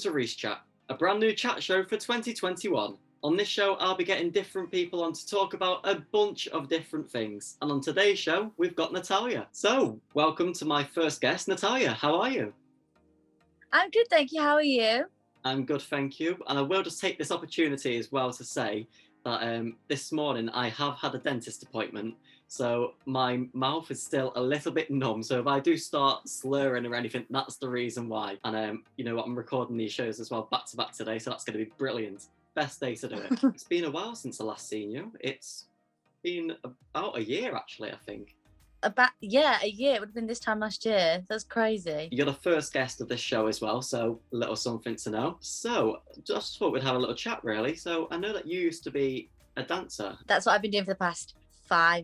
to Reece Chat, a brand new chat show for 2021. On this show, I'll be getting different people on to talk about a bunch of different things. And on today's show, we've got Natalya. So, welcome to my first guest, Natalya. How are you? I'm good, thank you. How are you? I'm good, thank you. And I will just take this opportunity as well to say that this morning I have had a dentist appointment. So my mouth is still a little bit numb. So if I do start slurring or anything, that's the reason why. And you know what, I'm recording these shows as well back to back today. So that's going to be brilliant. Best day to do it. It's been a while since I last seen you. It's been about a year, actually, I think. A year. It would have been this time last year. That's crazy. You're the first guest of this show as well, so a little something to know. So just thought we'd have a little chat, really. So I know that you used to be a dancer. That's what I've been doing for the past five.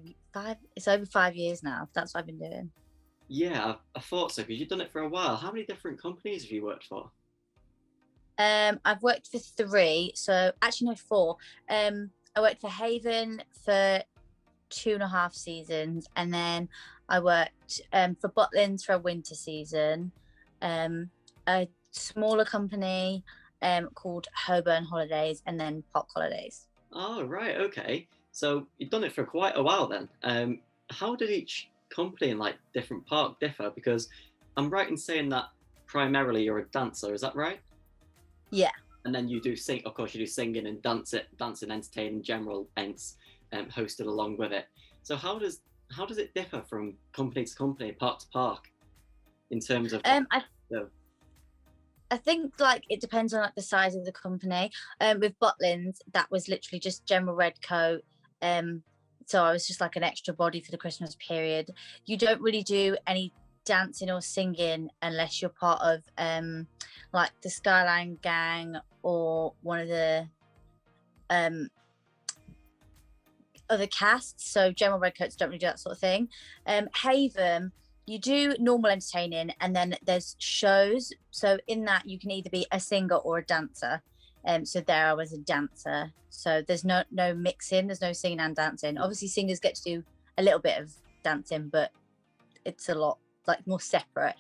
It's over 5 years now. That's what I've been doing. Yeah, I thought so, because you've done it for a while. How many different companies have you worked for? I've worked for 3, so actually no 4. I worked for Haven for 2.5 seasons, and then I worked for Butlins for a winter season, a smaller company called Holborn Holidays, and then Park Holidays. Oh, right, okay. So you've done it for quite a while then. How did each company in like different park differ? Because I'm right in saying that primarily you're a dancer, is that right? Yeah. And then you do sing, of course you do singing and dancing, entertaining, general events hosted along with it. So how does it differ from company to company, park to park, in terms of? I think like it depends on like the size of the company. With Butlins, that was literally just general red coat. So I was just like an extra body for the Christmas period. You don't really do any dancing or singing unless you're part of like the Skyline Gang or one of the other casts. So general red coats don't really do that sort of thing. Haven, you do normal entertaining, and then there's shows. So in that you can either be a singer or a dancer. So there I was a dancer. So there's no mixing, there's no singing and dancing. Obviously singers get to do a little bit of dancing, but it's a lot like more separate.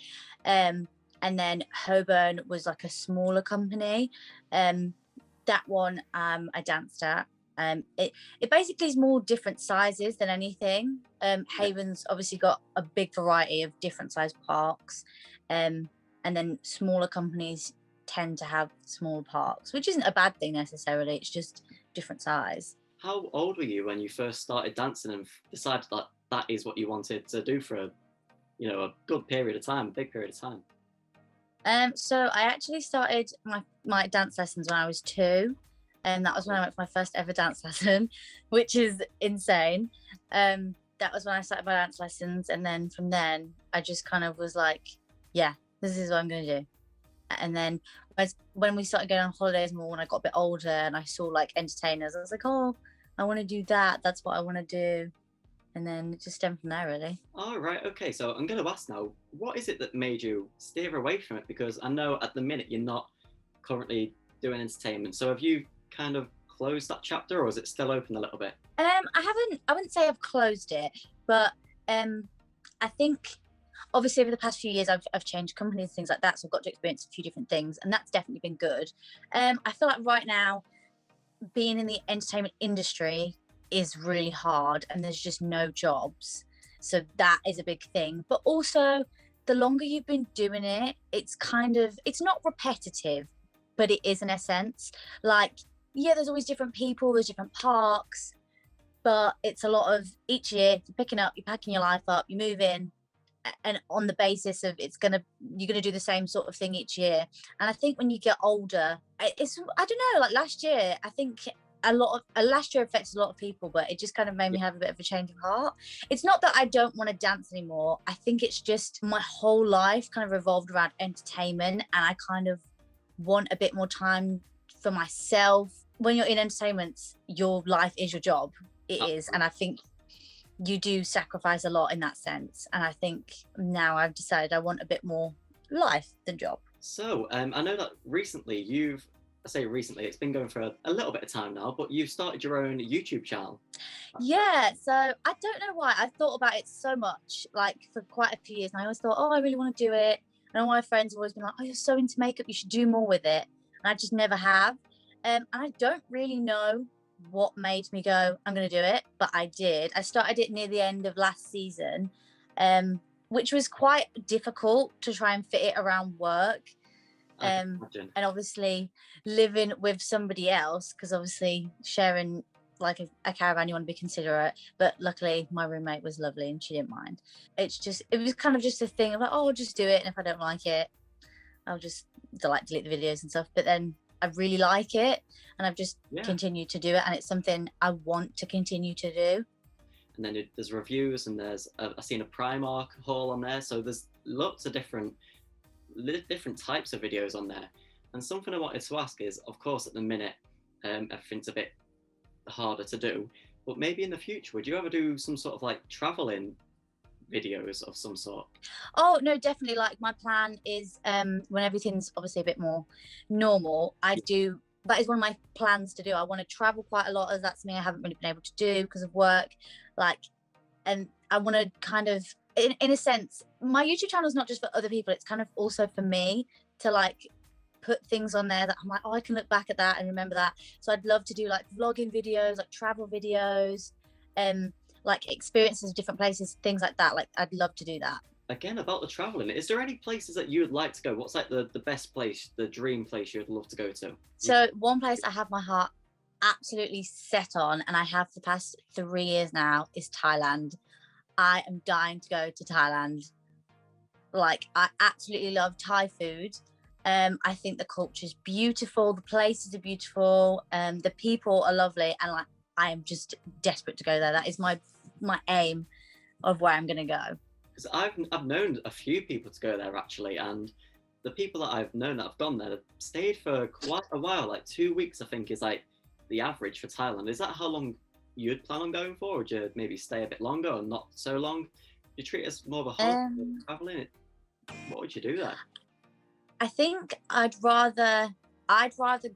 And then Holborn was like a smaller company. That one I danced at. It basically is more different sizes than anything. Haven's obviously got a big variety of different size parks, and then smaller companies tend to have small parks, which isn't a bad thing necessarily. It's just different size. How old were you when you first started dancing and decided that that is what you wanted to do for a good period of time, big period of time? So I actually started my dance lessons when I was 2. And that was when I went for my first ever dance lesson, which is insane. That was when I started my dance lessons. And then from then, I just kind of was like, yeah, this is what I'm going to do. And then when we started going on holidays more, when I got a bit older and I saw like entertainers, I was like, oh, I want to do that. That's what I want to do. And then it just stemmed from there, really. Oh, right. Okay. So I'm going to ask now, what is it that made you steer away from it? Because I know at the minute you're not currently doing entertainment. So have you kind of closed that chapter, or is it still open a little bit? I wouldn't say I've closed it, but I think obviously over the past few years I've changed companies, things like that, so I've got to experience a few different things, and that's definitely been good. I feel like right now being in the entertainment industry is really hard and there's just no jobs, so that is a big thing. But also the longer you've been doing it, it's not repetitive, but it is in a sense. Like, yeah, there's always different people, there's different parks, but it's a lot of each year you're picking up, you're packing your life up, you're moving, and on the basis of you're gonna do the same sort of thing each year. And I think when you get older, I don't know, like last year, I think last year affects a lot of people, but it just kind of made me have a bit of a change of heart. It's not that I don't want to dance anymore. I think it's just my whole life kind of revolved around entertainment, and I kind of want a bit more time for myself. When you're in entertainment, your life is your job. It is. And I think you do sacrifice a lot in that sense. And I think now I've decided I want a bit more life than job. So I know that recently it's been going for a little bit of time now, but you've started your own YouTube channel. Yeah, so I don't know why. I've thought about it so much, like for quite a few years, and I always thought, oh, I really want to do it. And all my friends have always been like, oh, you're so into makeup, you should do more with it. And I just never have. And I don't really know what made me go, I'm going to do it, but I did. I started it near the end of last season, which was quite difficult to try and fit it around work. And obviously living with somebody else, because obviously sharing like a caravan, you want to be considerate, but luckily my roommate was lovely and she didn't mind. It was kind of just a thing of like, oh, I'll just do it, and if I don't like it, I'll just delete the videos and stuff. But then I really like it, and I've just continued to do it, and it's something I want to continue to do. And then there's reviews, and I've seen a Primark haul on there, so there's lots of different types of videos on there. And something I wanted to ask is, of course, at the minute, everything's a bit harder to do, but maybe in the future, would you ever do some sort of like traveling videos of some sort? Oh no, definitely. Like my plan is when everything's obviously a bit more normal, that is one of my plans to do. I want to travel quite a lot, as that's something I haven't really been able to do because of work. Like, and I want to kind of, in a sense, my YouTube channel is not just for other people, it's kind of also for me to like put things on there that I'm like, oh, I can look back at that and remember that. So I'd love to do like vlogging videos, like travel videos, like experiences of different places, things like that. Like I'd love to do that. Again, about the traveling, is there any places that you would like to go? What's like the best place, the dream place you would love to go to? So one place I have my heart absolutely set on, and I have for the past 3 years now, is Thailand. I am dying to go to Thailand. Like, I absolutely love Thai food. I think the culture is beautiful, the places are beautiful, the people are lovely, and like I am just desperate to go there. That is my aim of where I'm going to go. Because I've known a few people to go there actually, and the people that I've known that have gone there have stayed for quite a while. Like 2 weeks, I think, is like the average for Thailand. Is that how long you'd plan on going for, or would you maybe stay a bit longer or not so long? Do you treat it as more of a holiday traveling? What would you do there? I think I'd rather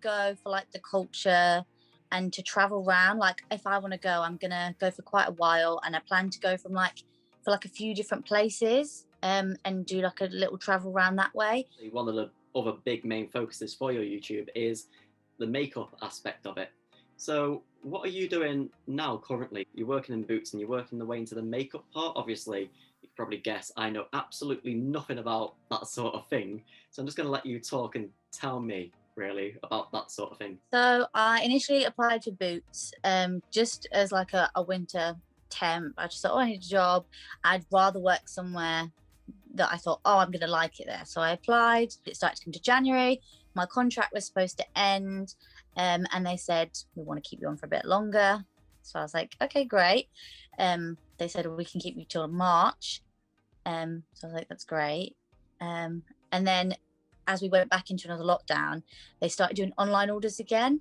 go for like the culture and to travel around. Like if I want to go, I'm gonna go for quite a while, and I plan to go for like a few different places, and do like a little travel around that way. One of the other big main focuses for your YouTube is the makeup aspect of it. So what are you doing now currently? You're working in boots and you're working the way into the makeup part. Obviously, you can probably guess I know absolutely nothing about that sort of thing. So I'm just going to let you talk and tell me really about that sort of thing. So I initially applied for boots, just as like a winter temp. I just thought, oh, I need a job. I'd rather work somewhere that I thought, oh, I'm going to like it there. So I applied. It started to come to January. My contract was supposed to end, and they said, we want to keep you on for a bit longer. So I was like, okay, great. They said, we can keep you till March. So I was like, that's great. And then as we went back into another lockdown, they started doing online orders again.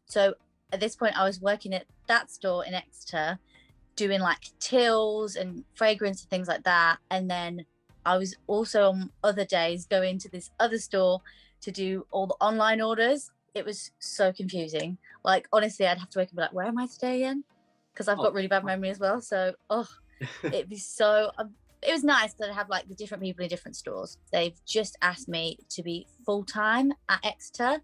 So at this point, I was working at that store in Exeter, doing like tills and fragrance and things like that. And then I was also on other days going to this other store to do all the online orders. It was so confusing. Like, honestly, I'd have to wake up and be like, where am I today again? Because I've got really bad memory as well. So, it'd be so... it was nice that I have like the different people in different stores. They've just asked me to be full-time at Exeter,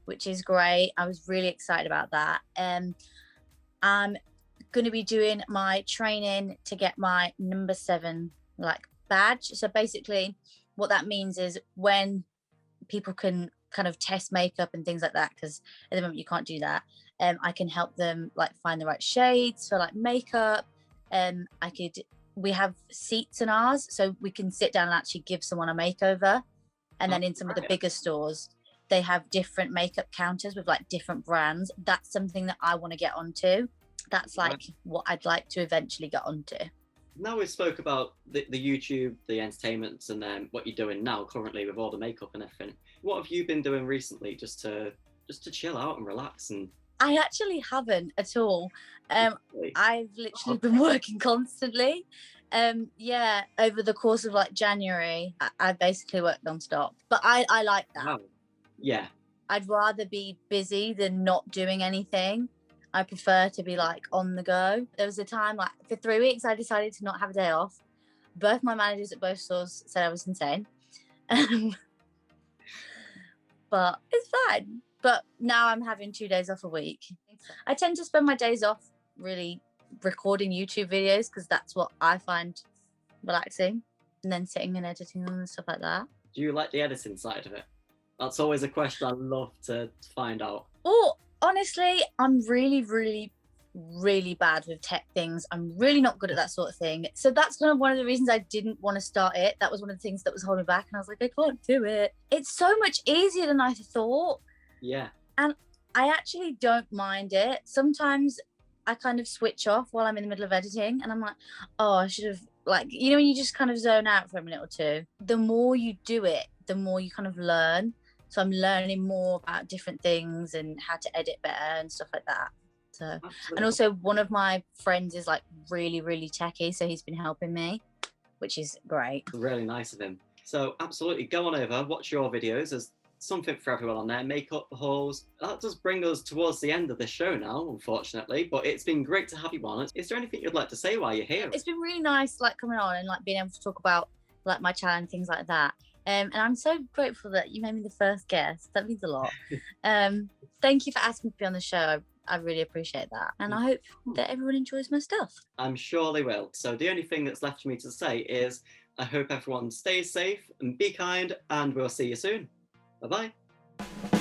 which is great. I was really excited about that. I'm going to be doing my training to get my number 7 like badge. So basically what that means is when people can kind of test makeup and things like that, because at the moment you can't do that, I can help them like find the right shades for like makeup. We have seats in ours, so we can sit down and actually give someone a makeover. And then in some of the bigger stores, they have different makeup counters with like different brands. That's something that I want to get onto. That's like what I'd like to eventually get onto. Now we spoke about the YouTube, the entertainments, and then what you're doing now currently with all the makeup and everything. What have you been doing recently just to chill out and relax? And I actually haven't at all. I've literally been working constantly. Over the course of like January, I basically worked non-stop. But I like that. Wow. Yeah. I'd rather be busy than not doing anything. I prefer to be like on the go. There was a time like for 3 weeks I decided to not have a day off. Both my managers at both stores said I was insane. But it's fine. But now I'm having 2 days off a week. I tend to spend my days off really recording YouTube videos because that's what I find relaxing, and then sitting and editing them and stuff like that. Do you like the editing side of it? That's always a question I love to find out. Oh, honestly, I'm really, really, really bad with tech things. I'm really not good at that sort of thing. So that's kind of one of the reasons I didn't want to start it. That was one of the things that was holding me back. And I was like, I can't do it. It's so much easier than I thought. Yeah. And I actually don't mind it. Sometimes I kind of switch off while I'm in the middle of editing and I'm like, oh, I should have, like, you know, when you just kind of zone out for a minute or two. The more you do it, the more you kind of learn. So I'm learning more about different things and how to edit better and stuff like that. So, Absolutely. and also one of my friends is like really, really techie. So he's been helping me, which is great. Really nice of him. So absolutely, go on over, watch your videos. There's something for everyone on there. Makeup hauls. That does bring us towards the end of the show now, unfortunately. But it's been great to have you on. Is there anything you'd like to say while you're here? It's been really nice, like coming on and like being able to talk about like my channel and things like that. And I'm so grateful that you made me the first guest. That means a lot. Thank you for asking me to be on the show. I really appreciate that. And I hope that everyone enjoys my stuff. I'm sure they will. So the only thing that's left for me to say is I hope everyone stays safe and be kind, and we'll see you soon. Bye-bye.